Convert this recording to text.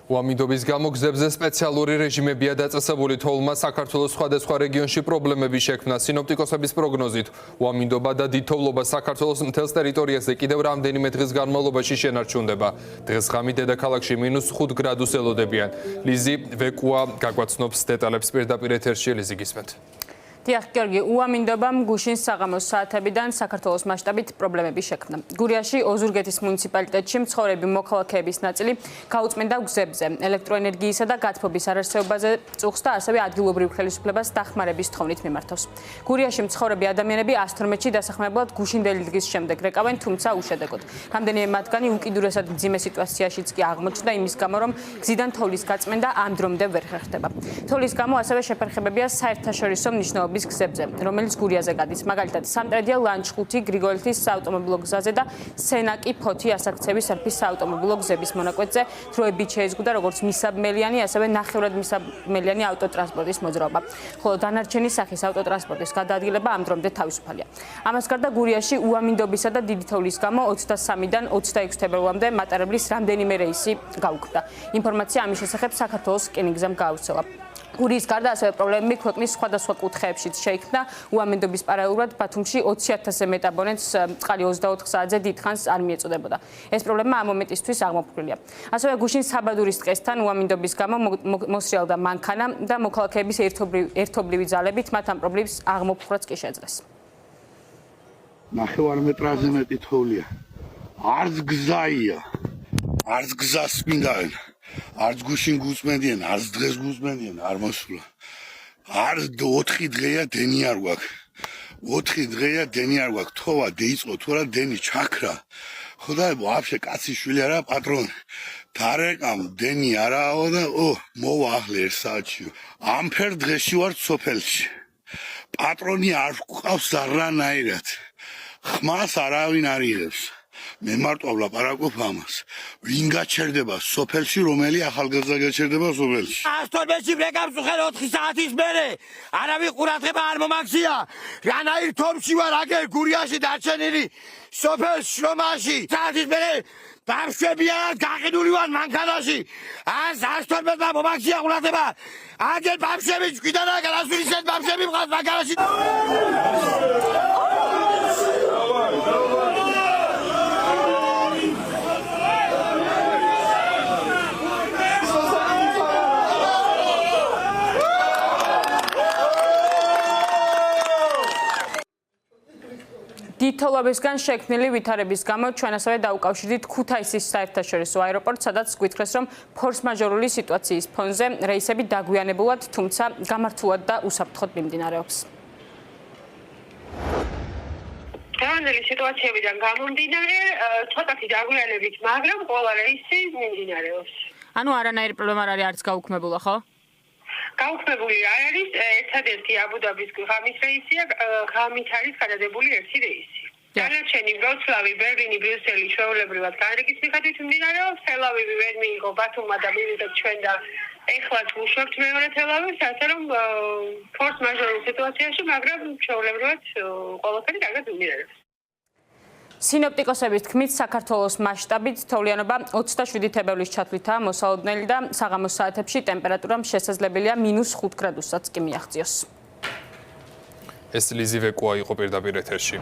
უამინდობის გამო გზებზე სპეციალური რეჟიმებია დაწესებული, თოვლმა საქართველოს სხვადასხვა რეგიონში პრობლემები შექმნა. სინოპტიკოსების პროგნოზით, უამინდობა და დიდთოვლობა საქართველოს მთელს ტერიტორიაზე კიდევ რამდენიმე დღის განმავლობაში შენარჩუნდება. დღეს ღამით დედაქალაქში -5 გრადუს ელოდებიან. ლიზი ვეკუა გაგვაცნობს დეტალებს პირდაპირ ეთერში. ლიზი, გისმენთ. დიახ, გიორგი, უამინდობამ გუშინ საღამოს საათებიდან საქართველოს მასშტაბით პრობლემები შექმნა. გურიაში ოზურგეთის მუნიციპალიტეტში მცხოვრები მოქალაქეების ნაწილი გაუწმენდა გზებზე, ელექტროენერგიისა და გათბობის არარსეობაზე წუხს და ასევე ადგილობრივ ხელისუფლებას დახმარების თხოვნით მიმართავს. გურიაში მცხოვრები ადამიანები 112-ში დასახმარებლად გუშინდელი დღის შემდეგ რეკავენ, თუმცა უშედეგოდ. რამდენიმე მათგანი უკიდურესად მძიმე სიტუაციაშიც კი აღმოჩნდა იმის გამო, რომ გზიდან თოვლის გაწმენდა ამ დრომდე ვერ ხერხდება. თოვლის გამო ასევე შეფერხებებია საერთაშორისო მნიშვნელობის გზებზე, რომელიც გურიაზე გადის. მაგალითად, სამტრედია ლანჩხუთი გრიგოლეთის საავტომობილო გზაზე და სენაკი ფოთი ასაქცევი სერფის საავტომობილო გზების მონაკვეთზე დროებით შეიზღუდა როგორც მისაბმელიანი, ასევე ნახევრად მისაბმელიანი ავტოტრანსპორტის მოძრაობა. ხოლო დანარჩენი სახის ავტოტრანსპორტის გადაადგილება ამ დრომდე თავისუფალია. ამას გარდა გურიაში უამინდობისა და დიდი თოვლის გამო 23-დან 26 თებერვალამდე მატარებლის რამდენიმე რეისი გაუქმდა. ინფორმაცია ამის შესახებ საქართველოს რკინიგზამ გაავრცელა. გურიის გარდა ასევე პრობლემები ქვეყნის სხვადასხვა კუთხეებშიც შეიქმნა. უამინდობის პარალელურად ბათუმში 20,000-ზე მეტ აბონენტს წყალი 24 საათზე დიდხანს არ მიეწოდებოდა. ეს პრობლემა ამ მომენტისთვის აღმოფხვრილია. ასევე გუშინ საბადურის ტყესთან უამინდობის გამო მოსრიალდა მანქანა და მოქალაქეების ერთობლივი ძალებით მათ ამ პრობლემის აღმოფხვრაც კი შეძლეს. ნახევარ მეტრაზე მეტი თოვლია. არც გზაია. არც გზას მინდავენ. არც გუშინ გუწმენდიან, არც დღეს გუწმენდიან, არ მოსულა. არც 4 დღეა დენი არ გვაქვს. 4 დღეა დენი არ გვაქვს. თოვა დაიწყო თუ რა დენი ჩაქრა. ხოდა ვაფშე კაცი შვილი არა პატრონი. დარეკამ დენი არაო და მოვა ახლა 1 საათში. ამფერ დღეში ვარ სოფელში. პატრონი არ გვყავს არანაირად. ხმას არავინ არ იღებს. მე მარტო ვლაპარაკობ ამას. ვინ გაჩერდება სოფელში, რომელი ახალგაზრდა გაჩერდება სოფელში? 112-ში ბრეკავს უხელ 4 საათის მერე. არავინ ყურადღება არ მომაქცია. რანაირ თომში ვარ აგერ გურიაში დარჩენილი სოფელში შრომაში. საათის მერე ბავშვებია გაყიდული ვარ მანქანაში. 112-მა მომაქცია ყურადღება. აგერ ბავშვები ჭკვიდან აგერ ასვისეთ ბავშვები მყავს მანქანაში. დიდთოვლობისგან შექმნილი ვითარების გამო ჩვენ ასევე დაუკავშირდით ქუთაისის საერთაშორისო აეროპორტს, სადაც გვითხრეს, რომ ფორს-მაჟორული სიტუაციის ფონზე რეისები დაგვიანებულად, თუმცა გამართულად და უსაფრთხოდ მიმდინარეობს. დღევანდელი სიტუაციებიდან გამომდინარე, ცოტათი დაგვიანებით, მაგრამ ყველა რეისი მიმდინარეობს. ანუ არანაირი პრობლემა არ არის, არც გაუქმებულა, ხო? გაუქმებული არ არის, ერთადერთი აბუდაბის ღამის რეისია, ღამით არის გადადებული 1 რეისი. დანარჩენი ვროცლავი, ბერლინი, ბრიუსელი ჩვეულებრივად განრიგის მიხედვით მიმდინარეობს. თელ-ავივი ვერ მიიღო ბათუმმა და მივიდეთ ჩვენ და ეხლაც ვუშვებთ მეორე თელ-ავივს, ასე რომ ფორს-მაჟორულ სიტუაციაში, მაგრამ ჩვეულებრივად ყველაფერი კარგად მიმდინარეობს. სინოპტიკოსების თქმით, საქართველოს მასშტაბით თოვლიანობა 27 თებერვლის ჩათვლითაა მოსალოდნელი და საღამოს საათებში ტემპერატურამ შესაძლებელია -5 გრადუსაც კი მიაღწიოს. ეს ლიზი ვეკუა იყო პირდაპირ ეთერში.